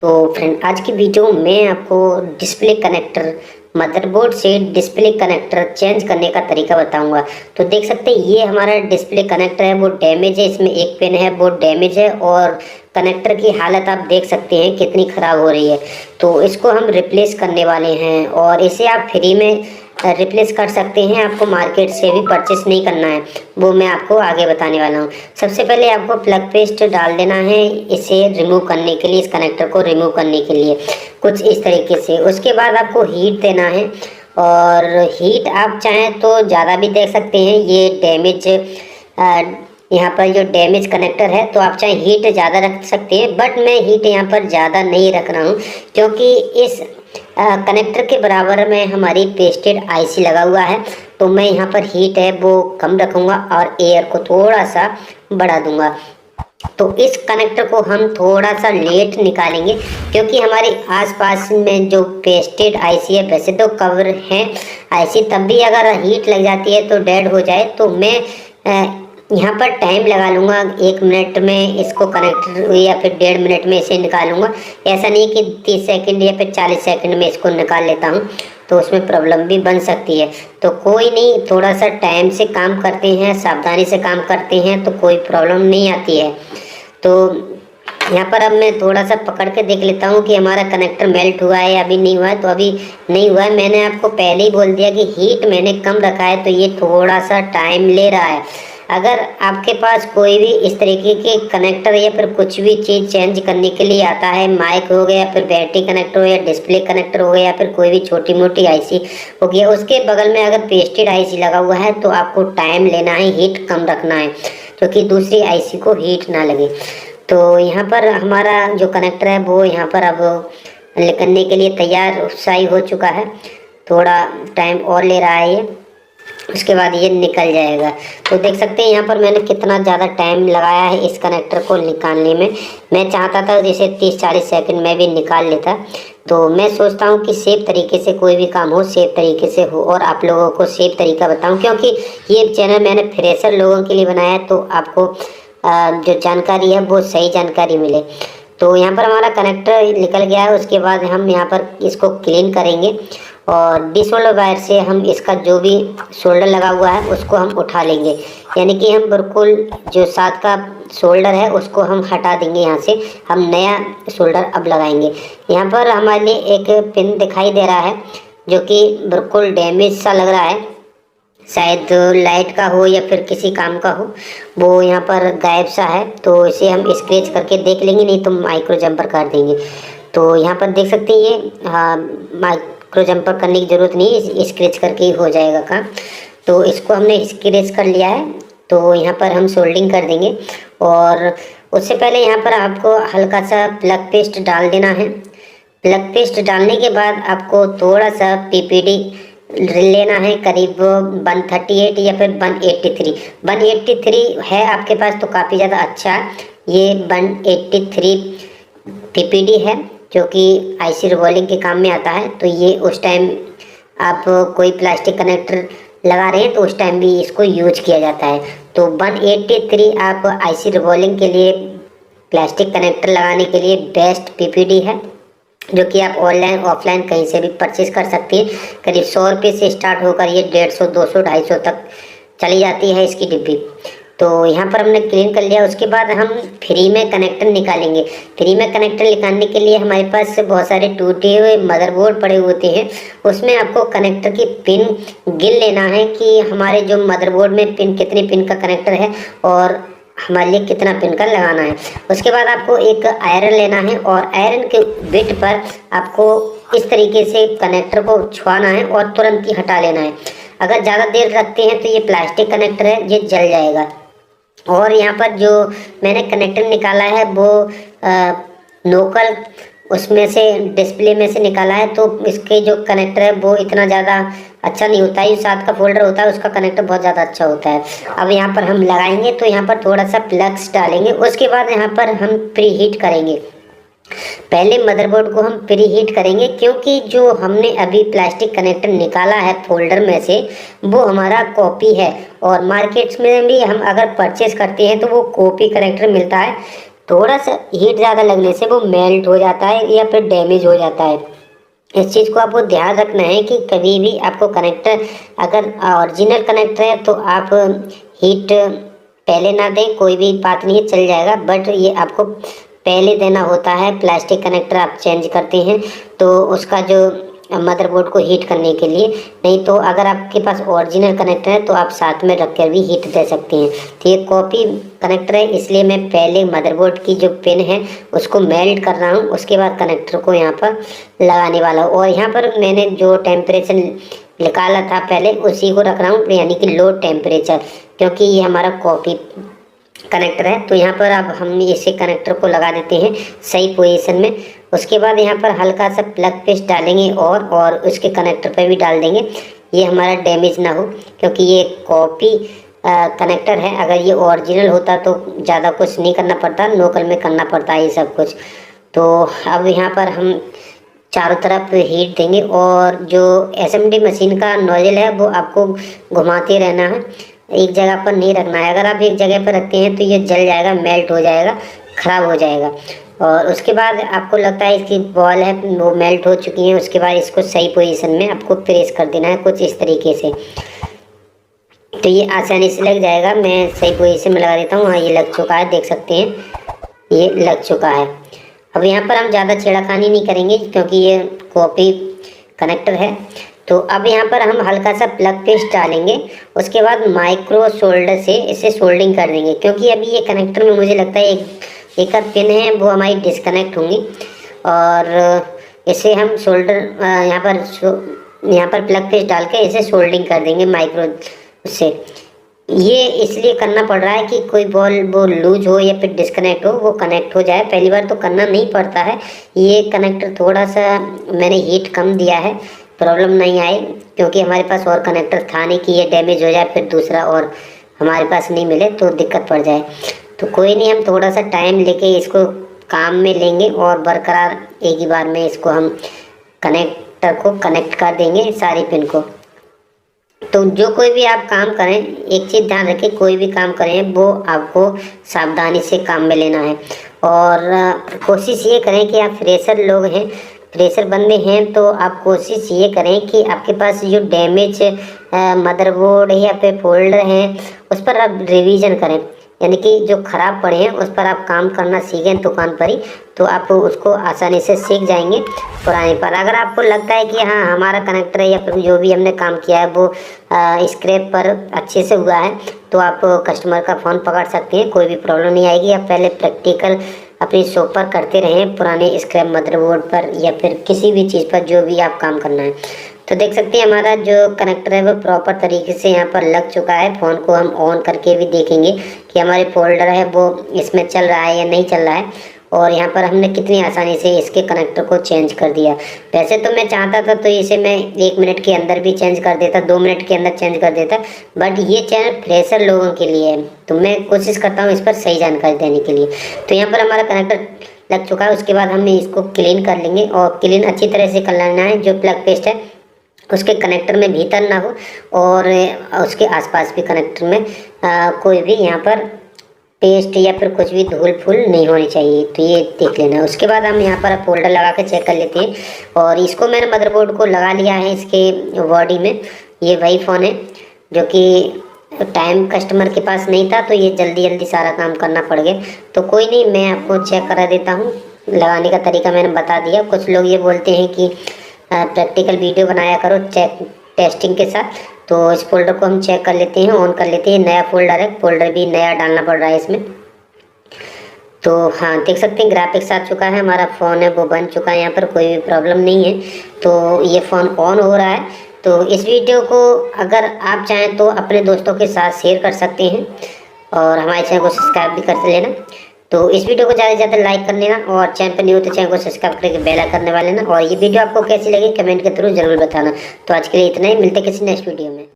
तो फ्रेंड, आज की वीडियो में आपको डिस्प्ले कनेक्टर, मदरबोर्ड से डिस्प्ले कनेक्टर चेंज करने का तरीका बताऊंगा। तो देख सकते हैं ये हमारा डिस्प्ले कनेक्टर है, वो डैमेज है। इसमें एक पिन है वो डैमेज है और कनेक्टर की हालत आप देख सकते हैं कितनी ख़राब हो रही है। तो इसको हम रिप्लेस करने वाले हैं और इसे आप फ्री में रिप्लेस कर सकते हैं। आपको मार्केट से भी परचेस नहीं करना है, वो मैं आपको आगे बताने वाला हूँ। सबसे पहले आपको प्लग पेस्ट डाल देना है इसे रिमूव करने के लिए, इस कनेक्टर को रिमूव करने के लिए कुछ इस तरीके से। उसके बाद आपको हीट देना है और हीट आप चाहें तो ज़्यादा भी दे सकते हैं। ये डैमेज यहाँ पर जो डैमेज कनेक्टर है तो आप चाहे हीट ज़्यादा रख सकते हैं, बट मैं हीट यहाँ पर ज़्यादा नहीं रख रहा हूँ क्योंकि इस कनेक्टर के बराबर में हमारी पेस्टेड आईसी लगा हुआ है। तो मैं यहाँ पर हीट है वो कम रखूँगा और एयर को थोड़ा सा बढ़ा दूँगा। तो इस कनेक्टर को हम थोड़ा सा लेट निकालेंगे क्योंकि हमारे आसपास में जो पेस्टेड आईसी है, वैसे तो कवर है आईसी, तब भी अगर हीट लग जाती है तो डेड हो जाए। तो मैं यहाँ पर टाइम लगा लूँगा, 1 मिनट में इसको कनेक्टर या फिर 1.5 मिनट में इसे निकालूंगा। ऐसा नहीं कि 30 सेकंड या फिर 40 सेकंड में इसको निकाल लेता हूँ, तो उसमें प्रॉब्लम भी बन सकती है। तो कोई नहीं, थोड़ा सा टाइम से काम करते हैं, सावधानी से काम करते हैं तो कोई प्रॉब्लम नहीं आती है। तो यहाँ पर अब मैं थोड़ा सा पकड़ के देख लेता हूँ कि हमारा कनेक्टर मेल्ट हुआ है या अभी नहीं हुआ है। तो अभी नहीं हुआ है। मैंने आपको पहले ही बोल दिया कि हीट मैंने कम रखा है, तो ये थोड़ा सा टाइम ले रहा है। अगर आपके पास कोई भी इस तरीके के कनेक्टर या फिर कुछ भी चीज़ चेंज करने के लिए आता है, माइक हो गया, फिर बैटरी कनेक्टर हो या डिस्प्ले कनेक्टर हो गया या फिर कोई भी छोटी मोटी आईसी हो गया, उसके बगल में अगर पेस्टेड आईसी लगा हुआ है तो आपको टाइम लेना है, हीट कम रखना है क्योंकि दूसरी आईसी को हीट ना लगे। तो यहाँ पर हमारा जो कनेक्टर है वो यहाँ पर अब निकलने के लिए तैयार सही हो चुका है। थोड़ा टाइम और ले रहा है ये, उसके बाद ये निकल जाएगा। तो देख सकते हैं यहाँ पर मैंने कितना ज़्यादा टाइम लगाया है इस कनेक्टर को निकालने में। मैं चाहता था जैसे 30-40 सेकंड में भी निकाल लेता। तो मैं सोचता हूँ कि सेफ तरीके से कोई भी काम हो, सेफ तरीके से हो और आप लोगों को सेफ तरीका बताऊँ, क्योंकि ये चैनल मैंने फ्रेशर लोगों के लिए बनाया है, तो आपको जो जानकारी है वो सही जानकारी मिले। तो यहाँ पर हमारा कनेक्टर निकल गया है। उसके बाद हम यहाँ पर इसको क्लीन करेंगे और डिसोल्डर वायर से हम इसका जो भी शोल्डर लगा हुआ है उसको हम उठा लेंगे, यानी कि हम बिल्कुल जो साथ का शोल्डर है उसको हम हटा देंगे। यहाँ से हम नया शोल्डर अब लगाएंगे। यहाँ पर हमारे लिए एक पिन दिखाई दे रहा है जो कि बिल्कुल डैमेज सा लग रहा है, शायद लाइट का हो या फिर किसी काम का हो, वो यहाँ पर गायब सा है। तो इसे हम स्क्रैच करके देख लेंगे, नहीं तो माइक्रो जंपर कर देंगे। तो यहाँ पर देख सकते हैं ये माइक्रो जंपर करने की ज़रूरत नहीं है, स्क्रैच करके ही हो जाएगा काम। तो इसको हमने स्क्रैच कर लिया है। तो यहाँ पर हम सोल्डिंग कर देंगे और उससे पहले यहाँ पर आपको हल्का सा प्लग पेस्ट डाल देना है। प्लग पेस्ट डालने के बाद आपको थोड़ा सा पीपीडी लेना है, करीब 138 या फिर 183 है आपके पास तो काफ़ी ज़्यादा अच्छा है। ये 183 पीपीडी है जो कि आईसी रिवॉल्विंग के काम में आता है। तो ये उस टाइम आप कोई प्लास्टिक कनेक्टर लगा रहे हैं तो उस टाइम भी इसको यूज किया जाता है। तो 183 आप आईसी रिवॉल्विंग के लिए प्लास्टिक कनेक्टर लगाने के लिए बेस्ट पीपीडी है, जो कि आप ऑनलाइन ऑफलाइन कहीं से भी परचेज कर सकती हैं। करीब 100 रुपये से स्टार्ट होकर ये 150, 200, 250 तक चली जाती है इसकी डिब्बी। तो यहाँ पर हमने क्लीन कर लिया। उसके बाद हम फ्री में कनेक्टर निकालेंगे। फ्री में कनेक्टर निकालने के लिए हमारे पास बहुत सारे टूटे हुए मदरबोर्ड पड़े होते हैं, उसमें आपको कनेक्टर की पिन गिन लेना है कि हमारे जो मदरबोर्ड में पिन कितने पिन का कनेक्टर है और हमारे लिए कितना पिन का लगाना है। उसके बाद आपको एक आयरन लेना है और आयरन के बिट पर आपको इस तरीके से कनेक्टर को छुआना है और तुरंत ही हटा लेना है। अगर ज़्यादा देर रखते हैं तो ये प्लास्टिक कनेक्टर है, ये जल जाएगा। और यहाँ पर जो मैंने कनेक्टर निकाला है वो लोकल उसमें से डिस्प्ले में से निकाला है, तो इसके जो कनेक्टर है वो इतना ज़्यादा अच्छा नहीं होता है। ये साथ का फोल्डर होता है उसका कनेक्टर बहुत ज़्यादा अच्छा होता है। अब यहाँ पर हम लगाएंगे तो यहाँ पर थोड़ा सा प्लग्स डालेंगे। उसके बाद यहाँ पर हम प्री हीट करेंगे। पहले मदरबोर्ड को हम प्री हीट करेंगे क्योंकि जो हमने अभी प्लास्टिक कनेक्टर निकाला है फोल्डर में से वो हमारा कॉपी है और मार्केट्स में भी हम अगर परचेस करते हैं तो वो कॉपी कनेक्टर मिलता है। थोड़ा सा हीट ज़्यादा लगने से वो मेल्ट हो जाता है या फिर डैमेज हो जाता है। इस चीज़ को आपको ध्यान रखना है कि कभी भी आपको कनेक्टर अगर ओरिजिनल कनेक्टर है तो आप हीट पहले ना दें, कोई भी बात नहीं है, चल जाएगा। बट ये आपको पहले देना होता है। प्लास्टिक कनेक्टर आप चेंज करते हैं तो उसका जो मदरबोर्ड को हीट करने के लिए, नहीं तो अगर आपके पास ओरिजिनल कनेक्टर है तो आप साथ में रख कर भी हीट दे सकते हैं। तो ये कॉपी कनेक्टर है, इसलिए मैं पहले मदरबोर्ड की जो पिन है उसको मेल्ट कर रहा हूँ, उसके बाद कनेक्टर को यहाँ पर लगाने वाला हूँ। और यहाँ पर मैंने जो टेम्परेचर निकाला था पहले उसी को रख रहा हूँ, यानी कि लो टेम्परेचर, क्योंकि ये हमारा कॉपी कनेक्टर है। तो यहाँ पर अब हम इसे कनेक्टर को लगा देते हैं सही पोजीशन में। उसके बाद यहाँ पर हल्का सा प्लग पेस्ट डालेंगे और उसके कनेक्टर पे भी डाल देंगे, ये हमारा डैमेज ना हो, क्योंकि ये कॉपी कनेक्टर है। अगर ये ओरिजिनल होता तो ज़्यादा कुछ नहीं करना पड़ता, लोकल में करना पड़ता है ये सब कुछ। तो अब यहाँ पर हम चारों तरफ हीट देंगे और जो एसएमडी मशीन का नोजल है वो आपको घुमाते रहना है, एक जगह पर नहीं रखना है। अगर आप एक जगह पर रखते हैं तो ये जल जाएगा, मेल्ट हो जाएगा, ख़राब हो जाएगा। और उसके बाद आपको लगता है इसकी बॉल है वो मेल्ट हो चुकी है, उसके बाद इसको सही पोजीशन में आपको प्रेस कर देना है कुछ इस तरीके से, तो ये आसानी से लग जाएगा। मैं सही पोजीशन में लगा देता हूँ। हाँ, ये लग चुका है, देख सकते हैं ये लग चुका है। अब यहाँ पर हम ज़्यादा छेड़खानी नहीं करेंगे क्योंकि ये कॉपी कनेक्टर है। तो अब यहाँ पर हम हल्का सा प्लग पेस्ट डालेंगे, उसके बाद माइक्रो सोल्डर से इसे सोल्डिंग कर देंगे, क्योंकि अभी ये कनेक्टर में मुझे लगता है एक आध पिन है वो हमारी डिस्कनेक्ट होंगी। और इसे हम सोल्डर यहाँ पर प्लग पेस्ट डाल के इसे सोल्डिंग कर देंगे माइक्रो से। ये इसलिए करना पड़ रहा है कि कोई बॉल वो लूज हो या फिर डिस्कनेक्ट हो, वो कनेक्ट हो जाए। पहली बार तो करना नहीं पड़ता है। ये कनेक्टर थोड़ा सा मैंने हीट कम दिया है, प्रॉब्लम नहीं आई, क्योंकि हमारे पास और कनेक्टर था नहीं कि ये डैमेज हो जाए फिर दूसरा और हमारे पास नहीं मिले तो दिक्कत पड़ जाए। तो कोई नहीं, हम थोड़ा सा टाइम लेके इसको काम में लेंगे और बरकरार एक ही बार में इसको हम कनेक्टर को कनेक्ट कर देंगे सारी पिन को। तो जो कोई भी आप काम करें, एक चीज़ ध्यान रखें, कोई भी काम करें वो आपको सावधानी से काम में लेना है। और कोशिश ये करें कि आप फ्रेशर लोग हैं, फ्रेशर बंदे हैं, तो आप कोशिश ये करें कि आपके पास जो डैमेज मदरबोर्ड या फिर फोल्डर हैं उस पर आप रिवीजन करें, यानी कि जो ख़राब पड़े हैं उस पर आप काम करना सीखें दुकान पर ही, तो आप उसको आसानी से सीख जाएंगे पुराने पर। अगर आपको लगता है कि हाँ हमारा कनेक्टर है या फिर जो भी हमने काम किया है वो स्क्रैप पर अच्छे से हुआ है, तो आप कस्टमर का फ़ोन पकड़ सकते हैं, कोई भी प्रॉब्लम नहीं आएगी। आप पहले प्रैक्टिकल अपनी शॉप पर करते रहें, पुराने स्क्रैप मदरबोर्ड पर या फिर किसी भी चीज़ पर जो भी आप काम करना है। तो देख सकते हैं हमारा जो कनेक्टर है वो प्रॉपर तरीके से यहाँ पर लग चुका है। फ़ोन को हम ऑन करके भी देखेंगे कि हमारे फोल्डर है वो इसमें चल रहा है या नहीं चल रहा है। और यहाँ पर हमने कितनी आसानी से इसके कनेक्टर को चेंज कर दिया। वैसे तो मैं चाहता था तो इसे मैं 1 मिनट के अंदर भी चेंज कर देता, 2 मिनट के अंदर चेंज कर देता, बट ये चैनल फ्रेशर लोगों के लिए है, तो मैं कोशिश करता हूँ इस पर सही जानकारी देने के लिए। तो यहाँ पर हमारा कनेक्टर लग चुका है, उसके बाद हम इसको क्लीन कर लेंगे और क्लीन अच्छी तरह से कर लेना है। जो प्लग पेस्ट है उसके कनेक्टर में भीतर ना हो और उसके आसपास भी कनेक्टर में कोई भी यहाँ पर पेस्ट या फिर कुछ भी धूल फूल नहीं होनी चाहिए, तो ये देख लेना। उसके बाद हम यहाँ पर फोल्डर लगा के चेक कर लेते हैं। और इसको मैंने मदरबोर्ड को लगा लिया है इसके बॉडी में। ये वही फ़ोन है जो कि टाइम कस्टमर के पास नहीं था, तो ये जल्दी जल्दी सारा काम करना पड़ गया। तो कोई नहीं, मैं आपको चेक करा देता हूँ। लगाने का तरीका मैंने बता दिया। कुछ लोग ये बोलते हैं कि प्रैक्टिकल वीडियो बनाया करो टेस्टिंग के साथ, तो इस फोल्डर को हम चेक कर लेते हैं, ऑन कर लेते हैं। नया फोल्डर है, फोल्डर भी नया डालना पड़ रहा है इसमें। तो हाँ, देख सकते हैं ग्राफिक्स आ चुका है, हमारा फ़ोन है वो बन चुका है, यहाँ पर कोई भी प्रॉब्लम नहीं है। तो ये फ़ोन ऑन हो रहा है। तो इस वीडियो को अगर आप चाहें तो अपने दोस्तों के साथ शेयर कर सकते हैं और हमारे चैनल को सब्सक्राइब भी कर लेना। तो इस वीडियो को ज़्यादा से ज़्यादा लाइक कर लेना और चैनल पर नहीं हो तो चैनल को सब्सक्राइब करके बेल आइकन करने वाले ना। और ये वीडियो आपको कैसी लगी कमेंट के थ्रू जरूर बताना। तो आज के लिए इतना ही, मिलते किसी नेक्स्ट वीडियो में।